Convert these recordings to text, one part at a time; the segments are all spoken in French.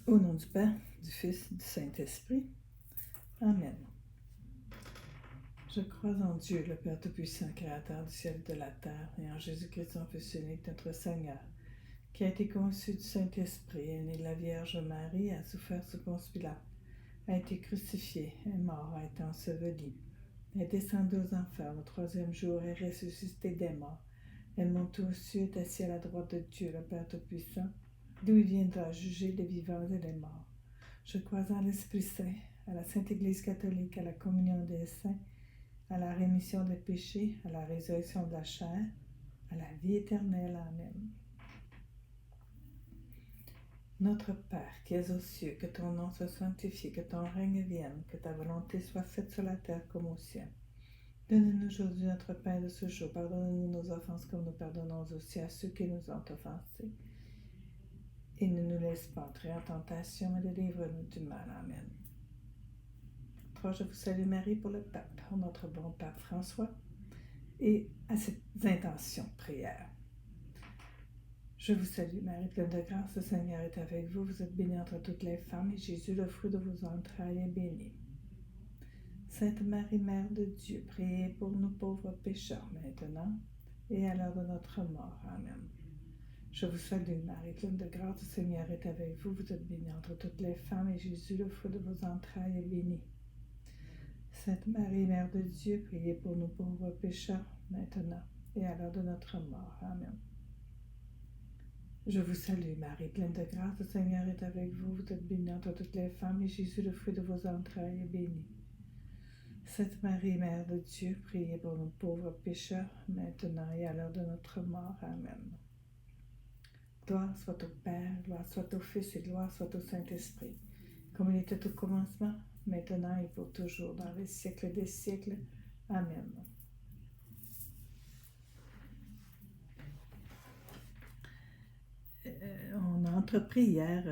Au nom du Père, du Fils et du Saint-Esprit. Amen. Je crois en Dieu, le Père Tout-Puissant, Créateur du ciel et de la terre, et en Jésus-Christ, son Fils unique, notre Seigneur, qui a été conçu du Saint-Esprit, est né de la Vierge Marie, a souffert sous Ponce Pilate, a été crucifié, est mort, a été enseveli, est descendu aux enfers, le troisième jour est ressuscité des morts, est monté aux cieux, est assis à la droite de Dieu, le Père Tout-Puissant, d'où il viendra juger les vivants et les morts. Je crois en l'Esprit Saint, à la Sainte Église catholique, à la communion des saints, à la rémission des péchés, à la résurrection de la chair, à la vie éternelle. Amen. Notre Père, qui es aux cieux, que ton nom soit sanctifié, que ton règne vienne, que ta volonté soit faite sur la terre comme au ciel. Donne-nous aujourd'hui notre pain de ce jour. Pardonne-nous nos offenses comme nous pardonnons aussi à ceux qui nous ont offensés. Et ne nous laisse pas entrer en tentation, mais délivre-nous du mal. Amen. Je vous salue Marie pour le pape, pour notre bon pape François, et à ses intentions de prière. Je vous salue Marie, pleine de grâce, le Seigneur est avec vous. Vous êtes bénie entre toutes les femmes, et Jésus, le fruit de vos entrailles, est béni. Sainte Marie, Mère de Dieu, priez pour nous pauvres pécheurs, maintenant et à l'heure de notre mort. Amen. Je vous salue Marie, pleine de grâce, le Seigneur est avec vous. Vous êtes bénie entre toutes les femmes, et Jésus, le fruit de vos entrailles, est béni. Sainte Marie, Mère de Dieu, priez pour nous pauvres pécheurs, maintenant et à l'heure de notre mort. Amen. Je vous salue, Marie, pleine de grâce, le Seigneur est avec vous. Vous êtes bénie entre toutes les femmes, et Jésus, le fruit de vos entrailles, est béni. Sainte Marie, Mère de Dieu, priez pour nous pauvres pécheurs, maintenant et à l'heure de notre mort. Amen. Gloire soit au Père, gloire soit au Fils et gloire soit au Saint-Esprit, comme il était au commencement, maintenant et pour toujours, dans les siècles des siècles. Amen. On a entrepris hier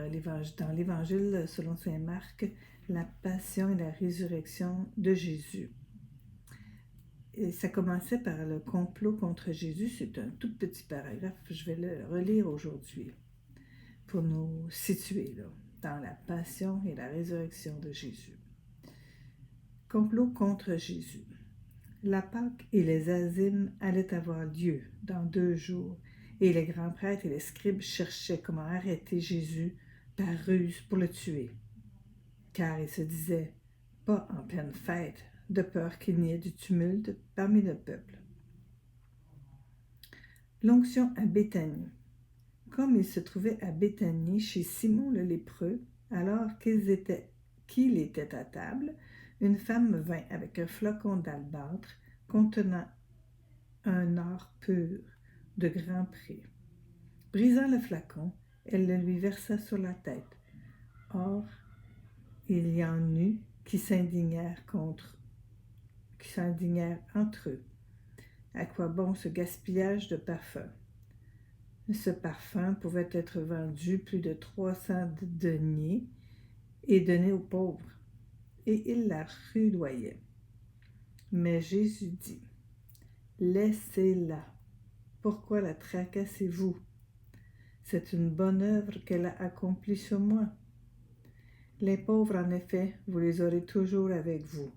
dans l'Évangile selon saint Marc, la passion et la résurrection de Jésus. Et ça commençait par le complot contre Jésus. C'est un tout petit paragraphe, je vais le relire aujourd'hui pour nous situer là, dans la passion et la résurrection de Jésus. Complot contre Jésus. La Pâque et les azymes allaient avoir lieu dans 2 jours, et les grands prêtres et les scribes cherchaient comment arrêter Jésus par ruse pour le tuer, car ils se disaient pas en pleine fête, de peur qu'il n'y ait du tumulte parmi le peuple. L'onction à Béthanie. Comme il se trouvait à Béthanie chez Simon le lépreux, alors qu'il était à table, une femme vint avec un flacon d'albâtre contenant un or pur de grand prix. Brisant le flacon, elle le lui versa sur la tête. Or, il y en eut qui s'indignèrent entre eux. À quoi bon ce gaspillage de parfum? Ce parfum pouvait être vendu plus de 300 deniers et donné aux pauvres, et il la rudoyait. Mais Jésus dit, « Laissez-la. Pourquoi la tracassez-vous? C'est une bonne œuvre qu'elle a accomplie sur moi. Les pauvres, en effet, vous les aurez toujours avec vous,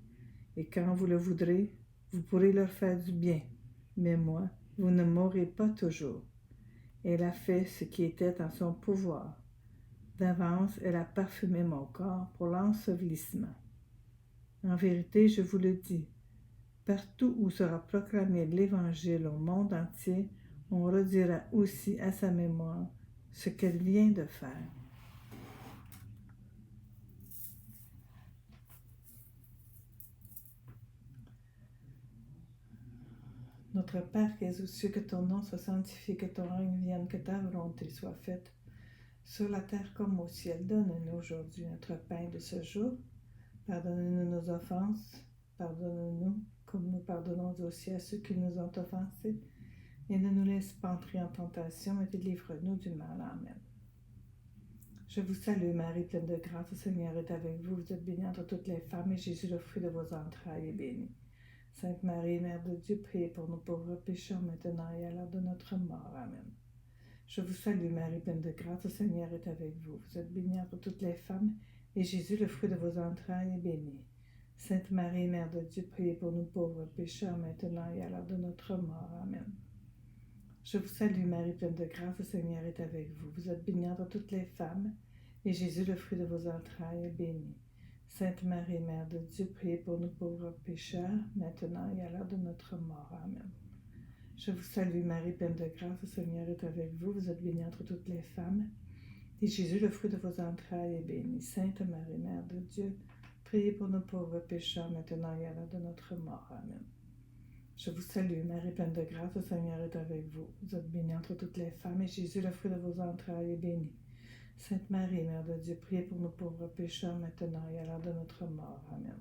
et quand vous le voudrez, vous pourrez leur faire du bien. Mais moi, vous ne m'aurez pas toujours. Elle a fait ce qui était en son pouvoir. D'avance, elle a parfumé mon corps pour l'ensevelissement. En vérité, je vous le dis, partout où sera proclamé l'Évangile au monde entier, on redira aussi à sa mémoire ce qu'elle vient de faire. » Notre Père qui es aux cieux, que ton nom soit sanctifié, que ton règne vienne, que ta volonté soit faite, sur la terre comme au ciel. Donne-nous aujourd'hui notre pain de ce jour. Pardonne-nous nos offenses. Pardonne-nous comme nous pardonnons aussi à ceux qui nous ont offensés. Et ne nous laisse pas entrer en tentation, mais délivre-nous du mal. Amen. Je vous salue Marie, pleine de grâce, le Seigneur est avec vous. Vous êtes bénie entre toutes les femmes, et Jésus, le fruit de vos entrailles, est béni. Sainte Marie, Mère de Dieu, priez pour nous pauvres pécheurs, maintenant et à l'heure de notre mort. Amen. Je vous salue, Marie, pleine de grâce, le Seigneur est avec vous. Vous êtes bénie entre toutes les femmes, et Jésus, le fruit de vos entrailles, est béni. Sainte Marie, Mère de Dieu, priez pour nous pauvres pécheurs, maintenant et à l'heure de notre mort. Amen. Je vous salue, Marie, pleine de grâce, le Seigneur est avec vous. Vous êtes bénie entre toutes les femmes, et Jésus, le fruit de vos entrailles, est béni. Sainte Marie, Mère de Dieu, priez pour nous pauvres pécheurs, maintenant et à l'heure de notre mort. Amen. Je vous salue, Marie, pleine de grâce, le Seigneur est avec vous. Vous êtes bénie entre toutes les femmes, et Jésus, le fruit de vos entrailles, est béni. Sainte Marie, Mère de Dieu, priez pour nos pauvres pécheurs, maintenant et à l'heure de notre mort. Amen. Je vous salue, Marie, pleine de grâce, le Seigneur est avec vous. Vous êtes bénie entre toutes les femmes, et Jésus, le fruit de vos entrailles, est béni. Sainte Marie, Mère de Dieu, priez pour nos pauvres pécheurs, maintenant et à l'heure de notre mort. Amen.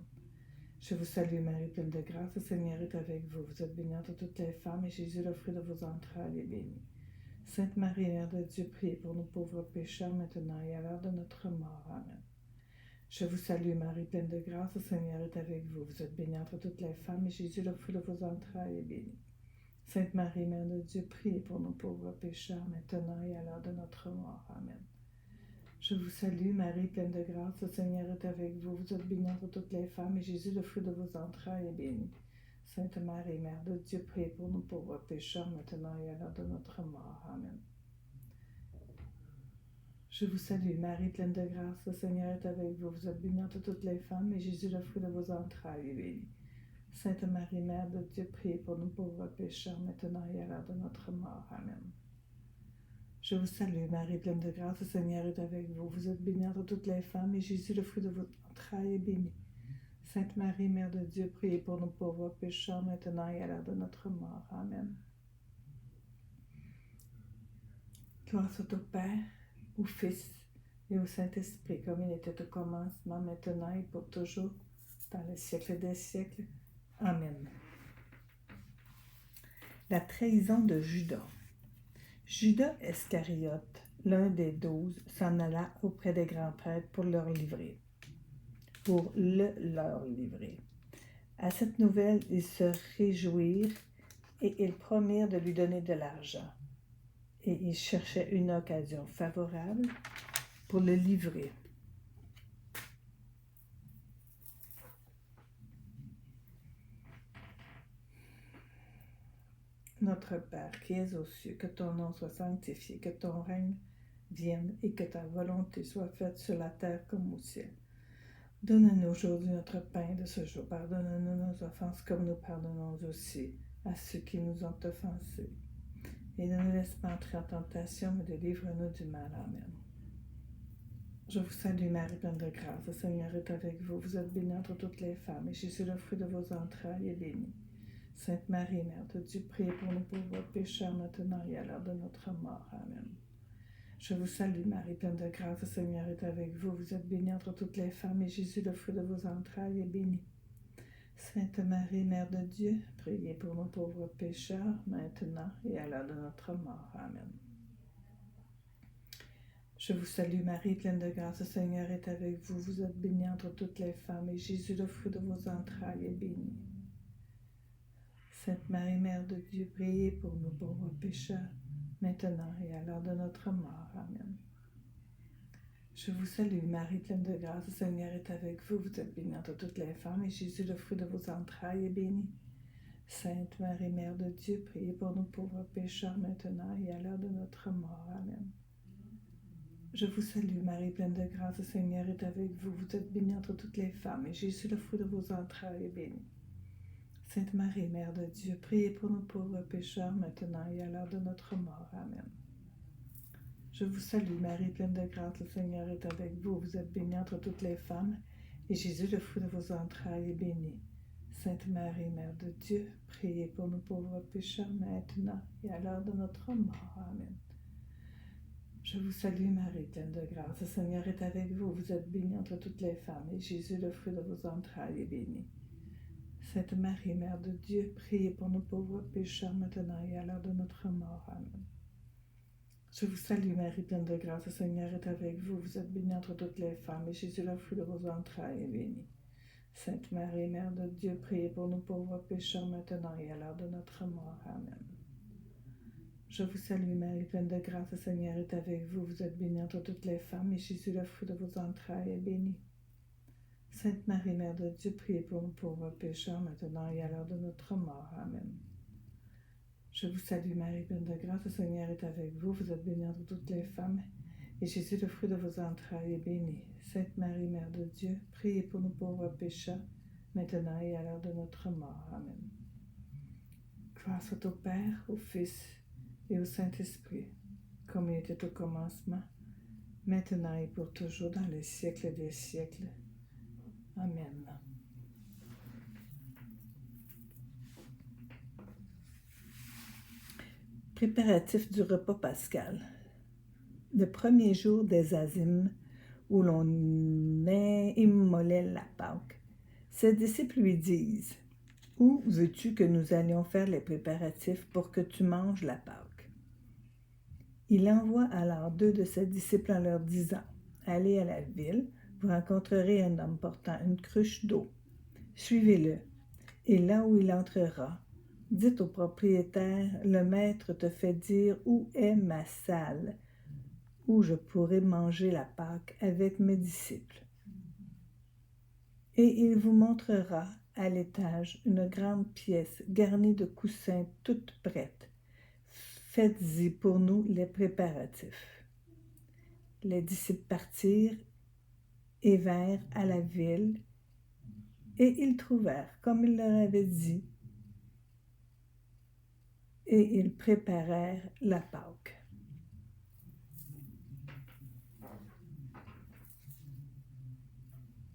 Je vous salue, Marie, pleine de grâce, le Seigneur est avec vous. Vous êtes bénie entre toutes les femmes, et Jésus, le fruit de vos entrailles, est béni. Sainte Marie, Mère de Dieu, priez pour nos pauvres pécheurs, maintenant et à l'heure de notre mort. Amen. Je vous salue, Marie, pleine de grâce, le Seigneur est avec vous. Vous êtes bénie entre toutes les femmes, et Jésus, le fruit de vos entrailles, est béni. Sainte Marie, Mère de Dieu, priez pour nos pauvres pécheurs, maintenant et à l'heure de notre mort. Amen. Je vous salue, Marie, pleine de grâce, le Seigneur est avec vous. Vous êtes bénie entre toutes les femmes, et Jésus, le fruit de vos entrailles, est béni. Sainte Marie, Mère de Dieu, priez pour nos pauvres pécheurs, maintenant et à l'heure de notre mort. Amen. Je vous salue, Marie, pleine de grâce, le Seigneur est avec vous. Vous êtes bénie entre toutes les femmes, et Jésus, le fruit de vos entrailles, est béni. Sainte Marie, Mère de Dieu, priez pour nos pauvres pécheurs, maintenant et à l'heure de notre mort. Amen. Je vous salue, Marie, pleine de grâce, le Seigneur est avec vous. Vous êtes bénie entre toutes les femmes, et Jésus, le fruit de votre entrailles, est béni. Sainte Marie, Mère de Dieu, priez pour nos pauvres pécheurs, maintenant et à l'heure de notre mort. Amen. Gloire soit au Père, au Fils et au Saint-Esprit, comme il était au commencement, maintenant et pour toujours, dans les siècles des siècles. Amen. La trahison de Judas. Judas Iscariote, l'un des 12, s'en alla auprès des grands prêtres pour leur livrer. À cette nouvelle, ils se réjouirent et ils promirent de lui donner de l'argent. Et ils cherchaient une occasion favorable pour le livrer. Notre Père qui es aux cieux, que ton nom soit sanctifié, que ton règne vienne et que ta volonté soit faite sur la terre comme au ciel. Donne-nous aujourd'hui notre pain de ce jour. Pardonne-nous nos offenses comme nous pardonnons aussi à ceux qui nous ont offensés. Et ne nous laisse pas entrer en tentation, mais délivre-nous du mal. Amen. Je vous salue, Marie, pleine de grâce. Le Seigneur est avec vous. Vous êtes bénie entre toutes les femmes, et Jésus, le fruit de vos entrailles, est béni. Sainte Marie, Mère de Dieu, priez pour nous pauvres pécheurs, maintenant et à l'heure de notre mort. Amen. Je vous salue, Marie, pleine de grâce. Le Seigneur est avec vous. Vous êtes bénie entre toutes les femmes, et Jésus, le fruit de vos entrailles, est béni. Sainte Marie, Mère de Dieu, priez pour nos pauvres pécheurs, maintenant et à l'heure de notre mort. Amen. Je vous salue, Marie, pleine de grâce, le Seigneur est avec vous. Vous êtes bénie entre toutes les femmes, et Jésus, le fruit de vos entrailles, est béni. Sainte Marie, Mère de Dieu, priez pour nous pauvres pécheurs, maintenant et à l'heure de notre mort. Amen. Je vous salue, Marie, pleine de grâce, le Seigneur est avec vous. Vous êtes bénie entre toutes les femmes, et Jésus, le fruit de vos entrailles, est béni. Sainte Marie, Mère de Dieu, priez pour nous pauvres pécheurs, maintenant et à l'heure de notre mort. Amen. Je vous salue, Marie, pleine de grâce, le Seigneur est avec vous. Vous êtes bénie entre toutes les femmes, et Jésus, le fruit de vos entrailles, est béni. Sainte Marie, Mère de Dieu, priez pour nous pauvres pécheurs, maintenant et à l'heure de notre mort. Amen. Je vous salue, Marie, pleine de grâce, le Seigneur est avec vous. Vous êtes bénie entre toutes les femmes, et Jésus, le fruit de vos entrailles, est béni. Sainte Marie, Mère de Dieu, priez pour nous pauvres pécheurs, maintenant et à l'heure de notre mort. Amen. Je vous salue, Marie, pleine de grâce, le Seigneur est avec vous. Vous êtes bénie entre toutes les femmes, et Jésus, le fruit de vos entrailles, est béni. Sainte Marie, Mère de Dieu, priez pour nos pauvres pécheurs, maintenant et à l'heure de notre mort. Amen. Je vous salue, Marie, pleine de grâce, le Seigneur est avec vous. Vous êtes bénie entre toutes les femmes, et Jésus, le fruit de vos entrailles, est béni. Sainte Marie, Mère de Dieu, priez pour nous pauvres pécheurs, maintenant et à l'heure de notre mort. Amen. Je vous salue Marie, pleine de grâce, le Seigneur est avec vous. Vous êtes bénie entre toutes les femmes, et Jésus, le fruit de vos entrailles, est béni. Sainte Marie, Mère de Dieu, priez pour nous pauvres pécheurs, maintenant et à l'heure de notre mort. Amen. Je vous salue Marie, pleine de grâce, le Seigneur est avec vous. Vous êtes bénie entre toutes les femmes, et Jésus, le fruit de vos entrailles, est béni. Sainte Marie, Mère de Dieu, priez pour nous pauvres pécheurs, maintenant et à l'heure de notre mort. Amen. Gloire soit au Père, au Fils et au Saint-Esprit, comme il était au commencement, maintenant et pour toujours, dans les siècles des siècles. Amen. Préparatifs du repas pascal. Le premier jour des Azymes, où l'on immolait la Pâque, ses disciples lui disent: « Où veux-tu que nous allions faire les préparatifs pour que tu manges la Pâque? » Il envoie alors 2 de ses disciples en leur disant: « Allez à la ville, vous rencontrerez un homme portant une cruche d'eau. Suivez-le, et là où il entrera, dites au propriétaire: « Le maître te fait dire où est ma salle, où je pourrai manger la Pâque avec mes disciples. » Et il vous montrera à l'étage une grande pièce garnie de coussins toute prête. Faites-y pour nous les préparatifs. Les disciples partirent et vinrent à la ville, et ils trouvèrent comme il leur avait dit, et ils préparèrent la Pâque.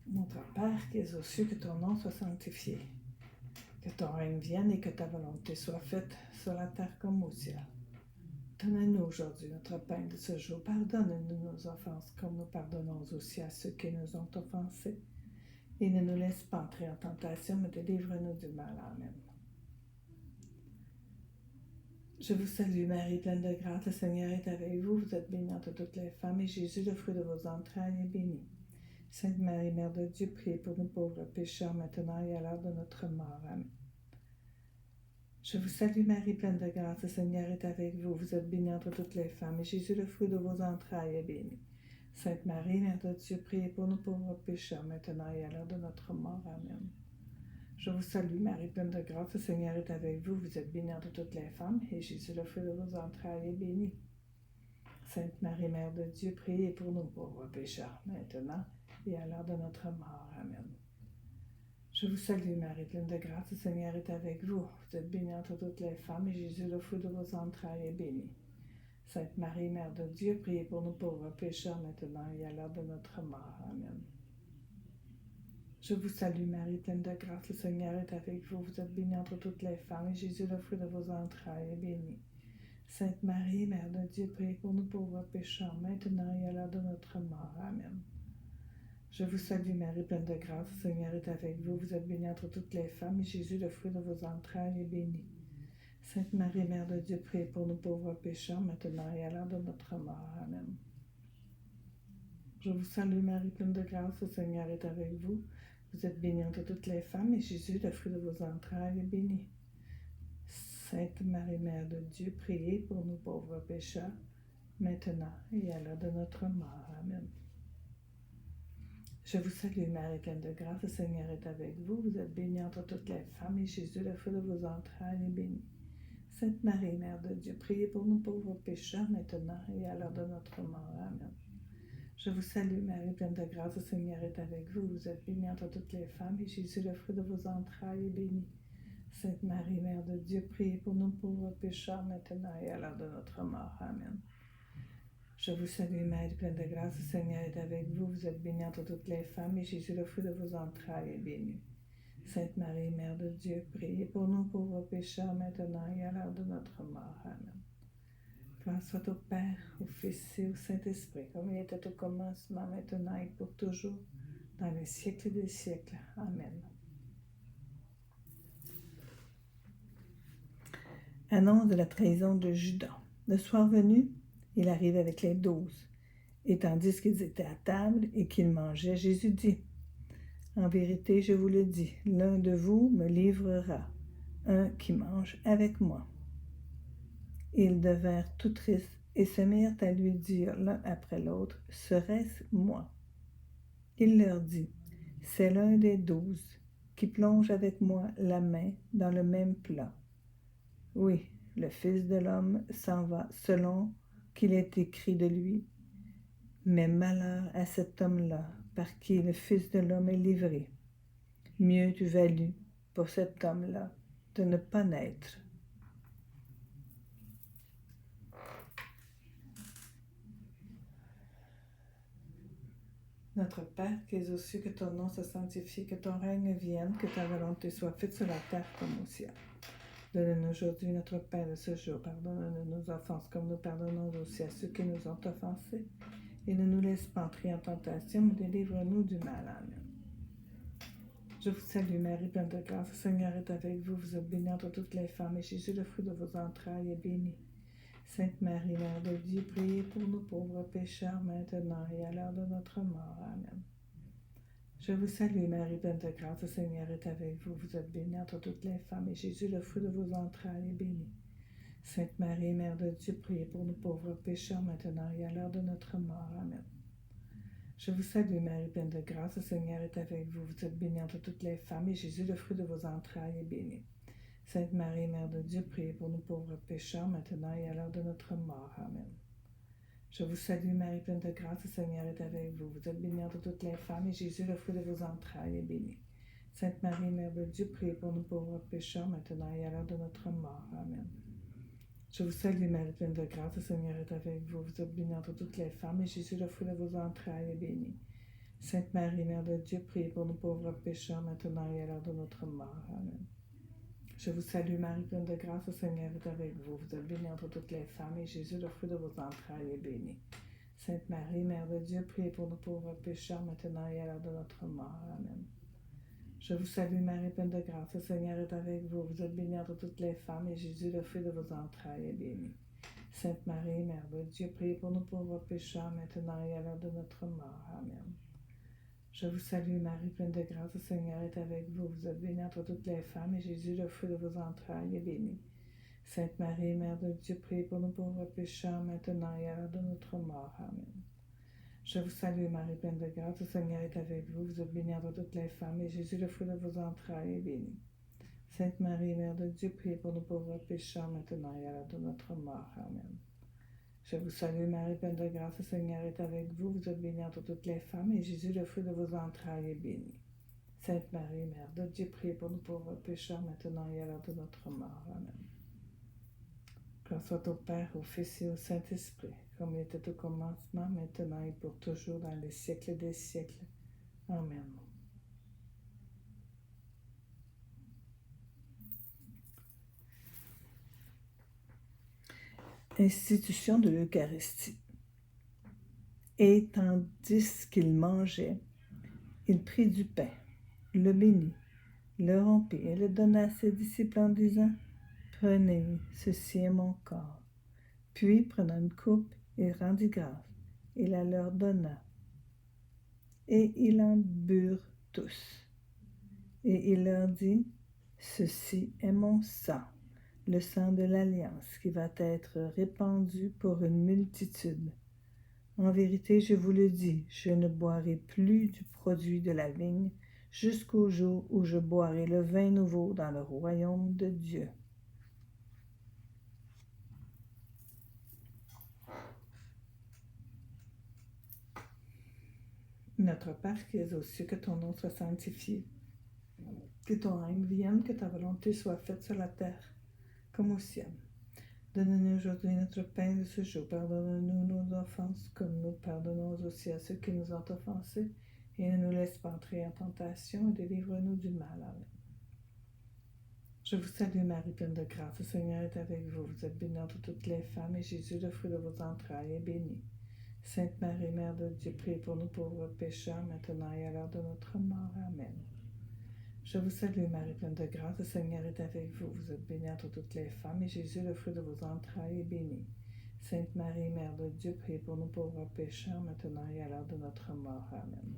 Notre Père qui es aux cieux, que ton nom soit sanctifié, que ton règne vienne et que ta volonté soit faite sur la terre comme au ciel. Donne-nous aujourd'hui notre pain de ce jour. Pardonne-nous nos offenses comme nous pardonnons aussi à ceux qui nous ont offensés. Et ne nous laisse pas entrer en tentation, mais délivre-nous du mal. Amen. Je vous salue Marie, pleine de grâce, le Seigneur est avec vous. Vous êtes bénie entre toutes les femmes, et Jésus, le fruit de vos entrailles, est béni. Sainte Marie, Mère de Dieu, priez pour nous pauvres pécheurs, maintenant et à l'heure de notre mort. Amen. Je vous salue Marie, pleine de grâce, le Seigneur est avec vous. Vous êtes bénie entre toutes les femmes, et Jésus, le fruit de vos entrailles, est béni. Sainte Marie, Mère de Dieu, priez pour nous pauvres pécheurs, maintenant et à l'heure de notre mort. Amen. Je vous salue Marie, pleine de grâce, le Seigneur est avec vous. Vous êtes bénie entre toutes les femmes, et Jésus, le fruit de vos entrailles, est béni. Sainte Marie, Mère de Dieu, priez pour nous pauvres pécheurs, maintenant et à l'heure de notre mort. Amen. Je vous salue Marie, pleine de grâce, le Seigneur est avec vous. Vous êtes bénie entre toutes les femmes, et Jésus, le fruit de vos entrailles, est béni. Sainte Marie, Mère de Dieu, priez pour nous pauvres pécheurs, maintenant et à l'heure de notre mort. Amen. Je vous salue Marie, pleine de grâce, le Seigneur est avec vous. Vous êtes bénie entre toutes les femmes, et Jésus, le fruit de vos entrailles, est béni. Sainte Marie, Mère de Dieu, priez pour nous pauvres pécheurs, maintenant et à l'heure de notre mort. Amen. Je vous salue Marie, pleine de grâce, le Seigneur est avec vous. Vous êtes bénie entre toutes les femmes, et Jésus, le fruit de vos entrailles, est béni. Sainte Marie, Mère de Dieu, priez pour nous pauvres pécheurs, maintenant et à l'heure de notre mort. Amen. Je vous salue Marie, pleine de grâce, le Seigneur est avec vous. Vous êtes bénie entre toutes les femmes, et Jésus, le fruit de vos entrailles, est béni. Sainte Marie, Mère de Dieu, priez pour nous pauvres pécheurs, maintenant et à l'heure de notre mort. Amen. Je vous salue Marie, pleine de grâce, le Seigneur est avec vous. Vous êtes bénie entre toutes les femmes, et Jésus, le fruit de vos entrailles, est béni. Sainte Marie, Mère de Dieu, priez pour nous pauvres pécheurs, maintenant et à l'heure de notre mort. Amen. Je vous salue Marie, pleine de grâce, le Seigneur est avec vous. Vous êtes bénie entre toutes les femmes, et Jésus, le fruit de vos entrailles, est béni. Sainte Marie, Mère de Dieu, priez pour nous pauvres pécheurs, maintenant et à l'heure de notre mort. Amen. Je vous salue Marie, pleine de grâce, le Seigneur est avec vous. Vous êtes bénie entre toutes les femmes, et Jésus, le fruit de vos entrailles, est béni. Sainte Marie, Mère de Dieu, priez pour nous pauvres pécheurs, maintenant et à l'heure de notre mort. Amen. Gloire soit au Père, au Fils et au Saint-Esprit, comme il était au commencement, maintenant et pour toujours, dans les siècles des siècles. Amen. Annonce de la trahison de Judas. Le soir venu, il arrive avec les 12. Et tandis qu'ils étaient à table et qu'ils mangeaient, Jésus dit: « En vérité, je vous le dis, l'un de vous me livrera, un qui mange avec moi. » Ils devinrent tout tristes et se mirent à lui dire l'un après l'autre, « Serait-ce moi? » Il leur dit, « C'est l'un des 12 qui plonge avec moi la main dans le même plat. Oui, le Fils de l'homme s'en va selon qu'il est écrit de lui, mais malheur à cet homme-là par qui le Fils de l'homme est livré. Mieux eût valu pour cet homme-là de ne pas naître. » Notre Père qui es aux cieux, que ton nom soit sanctifié, que ton règne vienne, que ta volonté soit faite sur la terre comme au ciel. Donne-nous aujourd'hui notre pain de ce jour. Pardonne-nous nos offenses comme nous pardonnons aussi à ceux qui nous ont offensés. Et ne nous laisse pas entrer en tentation, mais délivre-nous du mal. Amen. Je vous salue Marie, pleine de grâce. Le Seigneur est avec vous. Vous êtes bénie entre toutes les femmes, et Jésus, le fruit de vos entrailles, est béni. Sainte Marie, Mère de Dieu, priez pour nous pauvres pécheurs, maintenant et à l'heure de notre mort. Amen. Je vous salue Marie, pleine de grâce. Le Seigneur est avec vous. Vous êtes bénie entre toutes les femmes, et Jésus, le fruit de vos entrailles, est béni. Sainte Marie, Mère de Dieu, priez pour nous pauvres pécheurs, maintenant et à l'heure de notre mort. Amen. Je vous salue Marie, pleine de grâce, le Seigneur est avec vous. Vous êtes bénie entre toutes les femmes, et Jésus, le fruit de vos entrailles, est béni. Sainte Marie, Mère de Dieu, priez pour nous pauvres pécheurs, maintenant et à l'heure de notre mort. Amen. Je vous salue Marie, pleine de grâce, le Seigneur est avec vous. Vous êtes bénie entre toutes les femmes, et Jésus, le fruit de vos entrailles, est béni. Sainte Marie, Mère de Dieu, priez pour nous pauvres pécheurs, maintenant et à l'heure de notre mort. Amen. Je vous salue Marie, pleine de grâce, le Seigneur est avec vous. Vous êtes bénie entre toutes les femmes, et Jésus, le fruit de vos entrailles, est béni. Sainte Marie, Mère de Dieu, priez pour nous pauvres pécheurs, maintenant et à l'heure de notre mort. Amen. Je vous salue Marie, pleine de grâce, le Seigneur est avec vous. Vous êtes bénie entre toutes les femmes, et Jésus, le fruit de vos entrailles, est béni. Sainte Marie, Mère de Dieu, priez pour nous pauvres pécheurs, maintenant et à l'heure de notre mort. Amen. Je vous salue Marie, pleine de grâce, le Seigneur est avec vous. Vous êtes bénie entre toutes les femmes, et Jésus, le fruit de vos entrailles, est béni. Sainte Marie, Mère de Dieu, priez pour nous pauvres pécheurs, maintenant et à l'heure de notre mort. Amen. Je vous salue Marie, pleine de grâce, le Seigneur est avec vous. Vous êtes bénie entre toutes les femmes, et Jésus, le fruit de vos entrailles, est béni. Sainte Marie, Mère de Dieu, priez pour nous pauvres pécheurs, maintenant et à l'heure de notre mort. Amen. Je vous salue Marie, pleine de grâce, le Seigneur est avec vous. Vous êtes bénie entre toutes les femmes, et Jésus, le fruit de vos entrailles, est béni. Sainte Marie, Mère de Dieu, priez pour nous pauvres pécheurs, maintenant et à l'heure de notre mort. Amen. Je vous salue Marie, pleine de grâce, le Seigneur est avec vous. Vous êtes bénie entre toutes les femmes, et Jésus, le fruit de vos entrailles, est béni. Sainte Marie, Mère de Dieu, priez pour nous pauvres pécheurs, maintenant et à l'heure de notre mort. Amen. Gloire soit au Père, au Fils et au Saint-Esprit, comme il était au commencement, maintenant et pour toujours, dans les siècles des siècles. Amen. Institution de l'Eucharistie. Et tandis qu'il mangeait, il prit du pain, le bénit, le rompit et le donna à ses disciples en disant, « Prenez, ceci est mon corps. » Puis, prenant une coupe, il rendit grâce, et la leur donna. Et ils en burent tous. Et il leur dit, « Ceci est mon sang, le sang de l'Alliance, qui va être répandu pour une multitude. En vérité, je vous le dis, je ne boirai plus du produit de la vigne jusqu'au jour où je boirai le vin nouveau dans le royaume de Dieu. » Notre Père qui es aux cieux, que ton nom soit sanctifié, que ton règne vienne, que ta volonté soit faite sur la terre comme au ciel. Donne-nous aujourd'hui notre pain de ce jour. Pardonne-nous nos offenses, comme nous pardonnons aussi à ceux qui nous ont offensés. Et ne nous laisse pas entrer en tentation, et délivre-nous du mal. Amen. Je vous salue Marie, pleine de grâce. Le Seigneur est avec vous. Vous êtes bénie entre toutes les femmes, et Jésus, le fruit de vos entrailles, est béni. Sainte Marie, Mère de Dieu, priez pour nous pauvres pécheurs, maintenant et à l'heure de notre mort. Amen. Je vous salue Marie, pleine de grâce, le Seigneur est avec vous. Vous êtes bénie entre toutes les femmes, et Jésus, le fruit de vos entrailles, est béni. Sainte Marie, Mère de Dieu, priez pour nous pauvres pécheurs, maintenant et à l'heure de notre mort. Amen.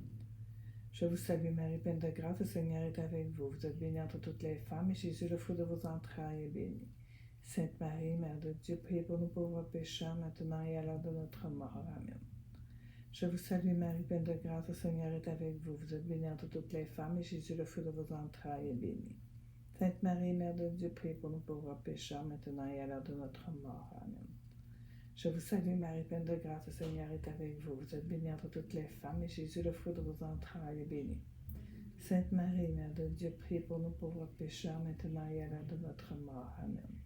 Je vous salue Marie, pleine de grâce, le Seigneur est avec vous. Vous êtes bénie entre toutes les femmes, et Jésus, le fruit de vos entrailles, est béni. Sainte Marie, Mère de Dieu, priez pour nous pauvres pécheurs, maintenant et à l'heure de notre mort. Amen. Je vous salue Marie, pleine de grâce, le Seigneur est avec vous. Vous êtes bénie entre toutes les femmes, et Jésus, le fruit de vos entrailles, est béni. Sainte Marie, Mère de Dieu, priez pour nous pauvres pécheurs, maintenant et à l'heure de notre mort. Amen. Je vous salue Marie, pleine de grâce, le Seigneur est avec vous. Vous êtes bénie entre toutes les femmes, et Jésus, le fruit de vos entrailles, est béni. Sainte Marie, Mère de Dieu, priez pour nous pauvres pécheurs, maintenant et à l'heure de notre mort. Amen.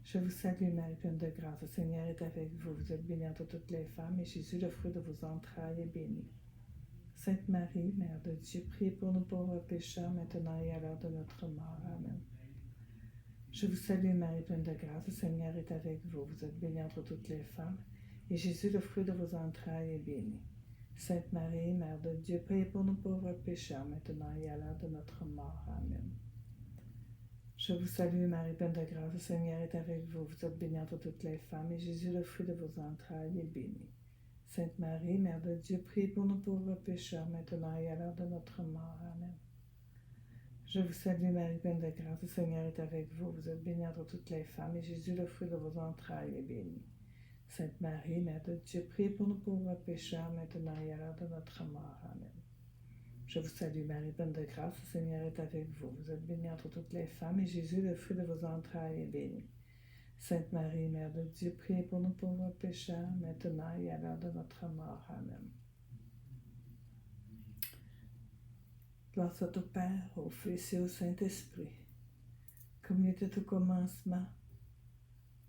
Je vous salue Marie, pleine de grâce, le Seigneur est avec vous. Vous êtes bénie entre toutes les femmes, et Jésus, le fruit de vos entrailles, est béni. Sainte Marie, Mère de Dieu, priez pour nous pauvres pécheurs, maintenant et à l'heure de notre mort. Amen. Je vous salue Marie, pleine de grâce, le Seigneur est avec vous. Vous êtes bénie entre toutes les femmes, et Jésus, le fruit de vos entrailles, est béni. Sainte Marie, Mère de Dieu, priez pour nous pauvres pécheurs, maintenant et à l'heure de notre mort. Amen. Je vous salue Marie, pleine de grâce, le Seigneur est avec vous. Vous êtes bénie entre toutes les femmes, et Jésus, le fruit de vos entrailles, est béni. Sainte Marie, Mère de Dieu, priez pour nous pauvres pécheurs, maintenant et à l'heure de notre mort. Amen. Je vous salue Marie, pleine de grâce, le Seigneur est avec vous. Vous êtes bénie entre toutes les femmes, et Jésus, le fruit de vos entrailles, est béni. Sainte Marie, Mère de Dieu, priez pour nous pauvres pécheurs, maintenant et à l'heure de notre mort. Amen. Je vous salue Marie, pleine de grâce, le Seigneur est avec vous. Vous êtes bénie entre toutes les femmes, et Jésus, le fruit de vos entrailles, est béni. Sainte Marie, Mère de Dieu, priez pour nous pauvres pécheurs, maintenant et à l'heure de notre mort. Amen. Gloire soit au Père, au Fils et au Saint-Esprit, comme il était au commencement,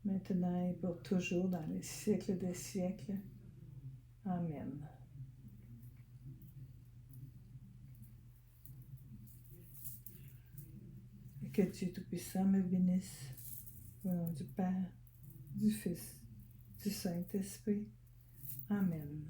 maintenant et pour toujours, dans les siècles des siècles. Amen. Et que Dieu Tout-Puissant me bénisse, au nom du Père, du Fils, du Saint-Esprit. Amen.